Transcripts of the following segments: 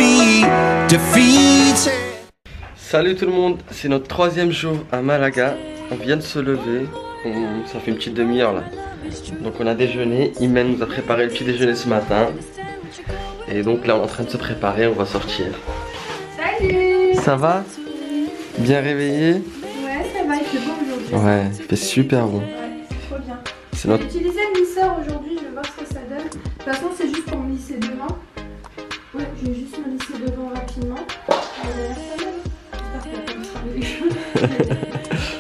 be defeated. Salut tout le monde, c'est notre troisième jour à Malaga. On vient de se lever, ça fait une petite demi-heure là. Donc on a déjeuné, Imen nous a préparé le petit déjeuner ce matin. Et donc là on est en train de se préparer, on va sortir. Salut. Ça va? Bien réveillé? Ouais, ça va, il fait beau aujourd'hui. Ouais, il fait super bon. Ouais, trop bien. C'est notre... J'ai utilisé le lisseur aujourd'hui, je vais voir ce que ça donne. De toute façon, c'est juste pour me lisser devant. Ouais, je vais juste me lisser devant rapidement.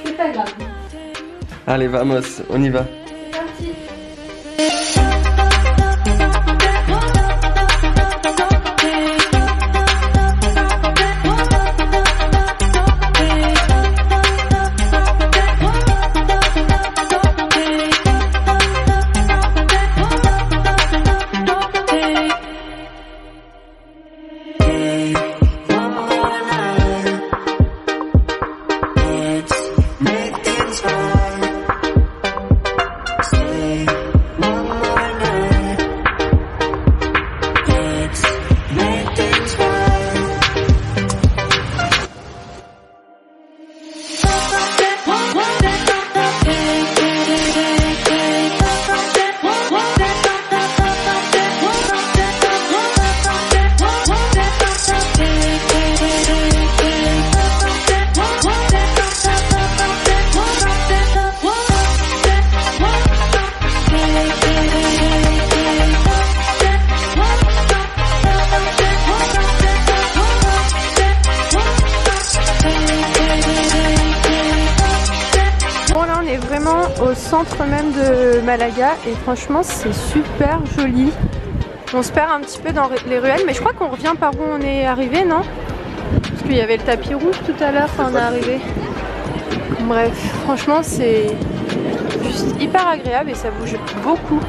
C'est pas grave. Allez, vamos, on y va. C'est parti. Au centre même de Malaga et franchement c'est super joli. On se perd un petit peu dans les ruelles mais je crois qu'on revient par où on est arrivé, non? Parce qu'il y avait le tapis rouge tout à l'heure quand on est arrivé. Bref, franchement c'est juste hyper agréable et ça bouge beaucoup.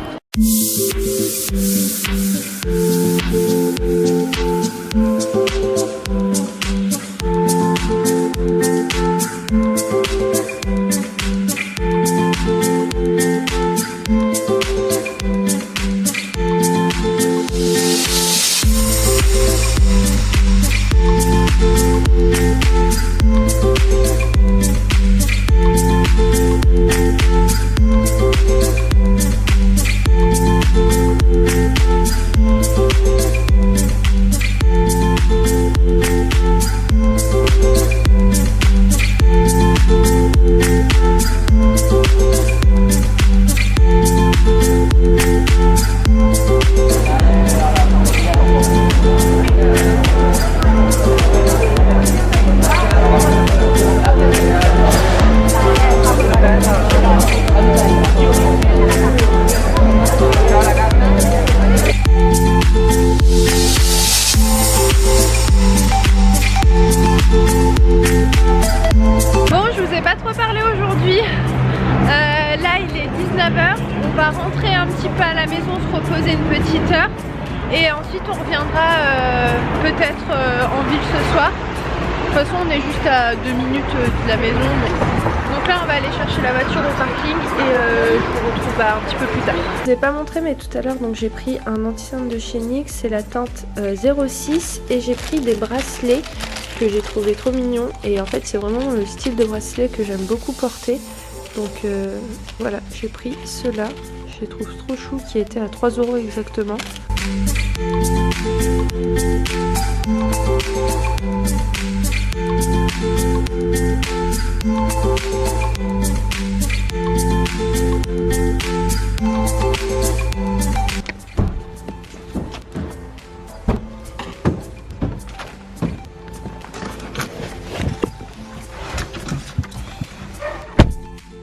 Là il est 19h, on va rentrer un petit peu à la maison, se reposer une petite heure et ensuite on reviendra peut-être en ville ce soir. De toute façon on est juste à 2 minutes de la maison, donc là on va aller chercher la voiture au parking et je vous retrouve un petit peu plus tard. Je vous ai pas montré mais tout à l'heure donc j'ai pris un anti-cerne de chez NYX, c'est la teinte 06 et j'ai pris des bracelets que j'ai trouvé trop mignons et en fait c'est vraiment le style de bracelet que j'aime beaucoup porter. Donc voilà, j'ai pris ceux-là, je les trouve trop chou, qui étaient à 3 € exactement.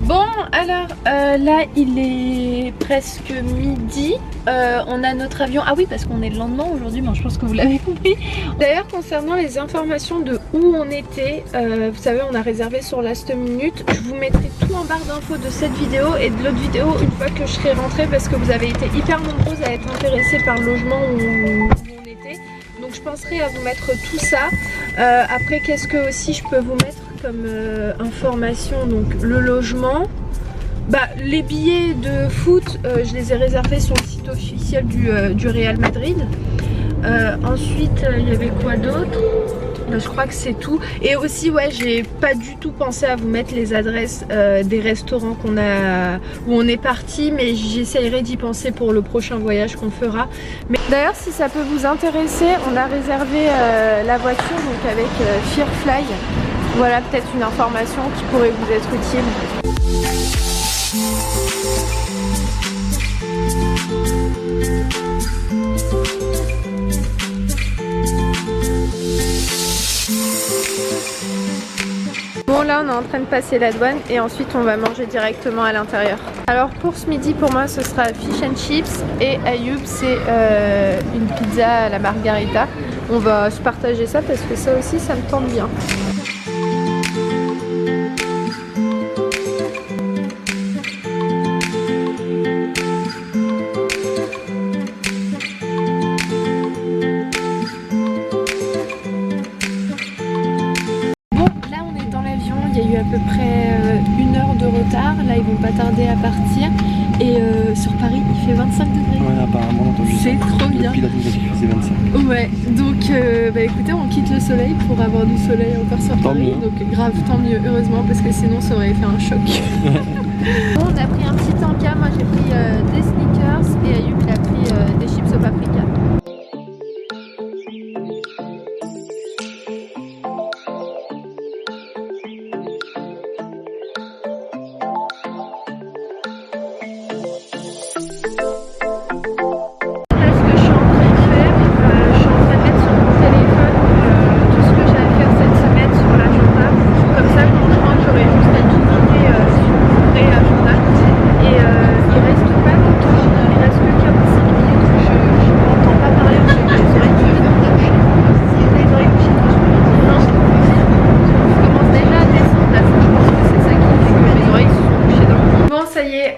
Bon alors là il est presque midi, on a notre avion, ah oui parce qu'on est le lendemain aujourd'hui, mais je pense que vous l'avez compris. D'ailleurs concernant les informations de où on était, vous savez on a réservé sur Last Minute, je vous mettrai tout en barre d'infos de cette vidéo et de l'autre vidéo une fois que je serai rentrée parce que vous avez été hyper nombreuses à être intéressées par le logement où on était. Donc je penserai à vous mettre tout ça. Après qu'est-ce que aussi je peux vous mettre comme information, donc le logement, les billets de foot je les ai réservés sur le site officiel du Real Madrid. Ensuite, il y avait quoi d'autre? Je crois que c'est tout. Et aussi, ouais, j'ai pas du tout pensé à vous mettre les adresses des restaurants où on est parti, mais j'essayerai d'y penser pour le prochain voyage qu'on fera. Mais d'ailleurs, si ça peut vous intéresser, on a réservé la voiture donc avec Fearfly. Voilà peut-être une information qui pourrait vous être utile. Bon là on est en train de passer la douane et ensuite on va manger directement à l'intérieur. Alors pour ce midi pour moi ce sera fish and chips et Ayoub c'est une pizza à la margarita. On va se partager ça parce que ça aussi ça me tente bien. Il y a eu à peu près 1 heure de retard, là ils vont pas tarder à partir et sur Paris il fait 25 degrés. Ouais apparemment c'est trop bien. Depuis la il faisait 25. Ouais donc bah écoutez on quitte le soleil pour avoir du soleil encore sur Paris. Donc grave tant mieux heureusement parce que sinon ça aurait fait un choc. Bon, on a pris un petit tanka, moi j'ai pris des sneakers et Ayoub il a pris des chips au paprika.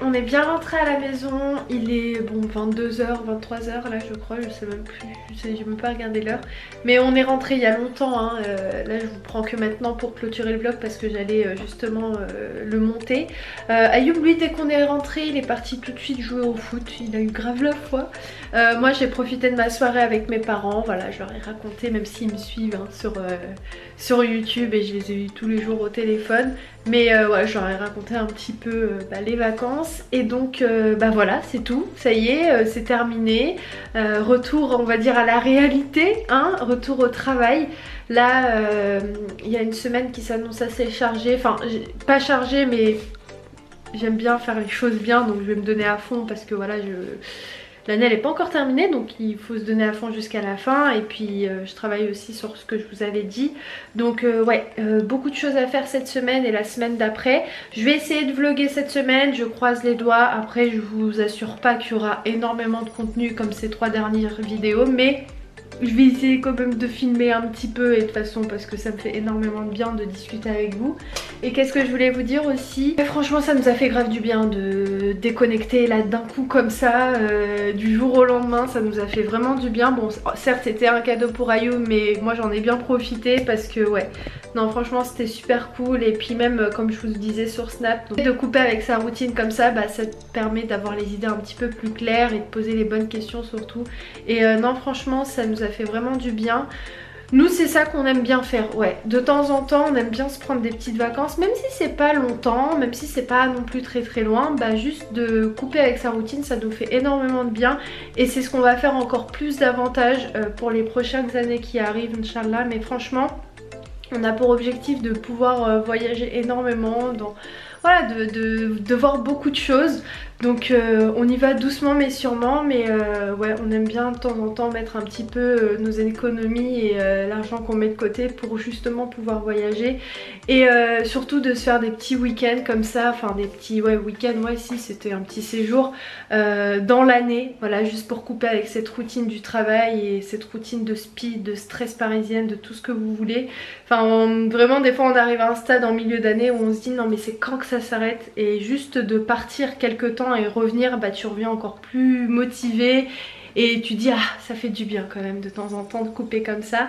On est bien rentré à la maison, il est bon 22h, 23h là je crois, je sais même plus, j'ai même pas regardé l'heure. Mais on est rentré il y a longtemps, hein. Là je vous prends que maintenant pour clôturer le vlog parce que j'allais justement le monter. Ayoub lui dès qu'on est rentré il est parti tout de suite jouer au foot, il a eu grave la foi. Moi j'ai profité de ma soirée avec mes parents, voilà je leur ai raconté même s'ils me suivent hein, sur YouTube et je les ai eu tous les jours au téléphone. Mais ouais, je leur ai raconté un petit peu les vacances et donc bah voilà c'est tout, ça y est c'est terminé. Retour on va dire à la réalité, hein, retour au travail. Là il y a une semaine qui s'annonce assez chargée, enfin pas chargée mais j'aime bien faire les choses bien donc je vais me donner à fond parce que voilà l'année elle n'est pas encore terminée donc il faut se donner à fond jusqu'à la fin et puis je travaille aussi sur ce que je vous avais dit donc ouais beaucoup de choses à faire cette semaine et la semaine d'après. Je vais essayer de vlogger cette semaine, je croise les doigts, après je vous assure pas qu'il y aura énormément de contenu comme ces 3 dernières vidéos mais je vais essayer quand même de filmer un petit peu et de toute façon parce que ça me fait énormément de bien de discuter avec vous. Et qu'est-ce que je voulais vous dire aussi, franchement ça nous a fait grave du bien de déconnecter là d'un coup comme ça du jour au lendemain, ça nous a fait vraiment du bien. Bon certes c'était un cadeau pour Ayoub mais moi j'en ai bien profité parce que ouais non franchement c'était super cool et puis même comme je vous disais sur Snap donc, de couper avec sa routine comme ça bah ça te permet d'avoir les idées un petit peu plus claires et de poser les bonnes questions surtout et non franchement ça nous a fait vraiment du bien. Nous c'est ça qu'on aime bien faire, ouais, de temps en temps on aime bien se prendre des petites vacances même si c'est pas longtemps, même si c'est pas non plus très loin, bah juste de couper avec sa routine ça nous fait énormément de bien et c'est ce qu'on va faire encore plus davantage pour les prochaines années qui arrivent Inch'Allah. Mais franchement on a pour objectif de pouvoir voyager énormément, voilà, de voir beaucoup de choses. Donc on y va doucement mais sûrement, mais ouais on aime bien de temps en temps mettre un petit peu nos économies et l'argent qu'on met de côté pour justement pouvoir voyager et surtout de se faire des petits week-ends comme ça, enfin des petits week-ends, ouais si c'était un petit séjour dans l'année, voilà juste pour couper avec cette routine du travail et cette routine de speed, de stress parisienne, de tout ce que vous voulez. Enfin vraiment des fois on arrive à un stade en milieu d'année où on se dit non mais c'est quand que ça s'arrête, et juste de partir quelque temps et revenir bah tu reviens encore plus motivé et tu dis ah ça fait du bien quand même de temps en temps de couper comme ça.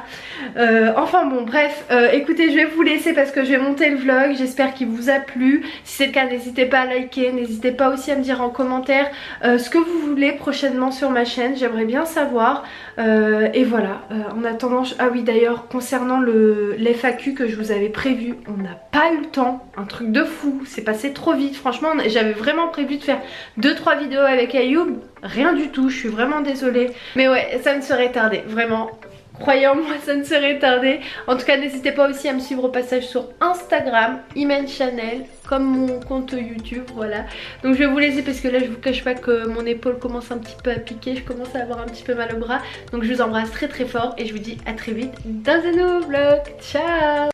Enfin bon bref, écoutez, je vais vous laisser parce que je vais monter le vlog, j'espère qu'il vous a plu. Si c'est le cas, n'hésitez pas à liker, n'hésitez pas aussi à me dire en commentaire ce que vous voulez prochainement sur ma chaîne, j'aimerais bien savoir. Et voilà, en attendant, ah oui d'ailleurs concernant l'FAQ que je vous avais prévu, on n'a pas eu le temps, un truc de fou, c'est passé trop vite, franchement j'avais vraiment prévu de faire 2-3 vidéos avec Ayoub, rien du tout, je suis vraiment désolée. Mais ouais, ça ne serait tardé, vraiment. Croyez en moi, ça ne serait tardé. En tout cas, n'hésitez pas aussi à me suivre au passage sur Instagram, Imen Chanel, comme mon compte YouTube, voilà. Donc je vais vous laisser parce que là, je vous cache pas que mon épaule commence un petit peu à piquer, je commence à avoir un petit peu mal au bras. Donc je vous embrasse très très fort et je vous dis à très vite dans un nouveau vlog. Ciao!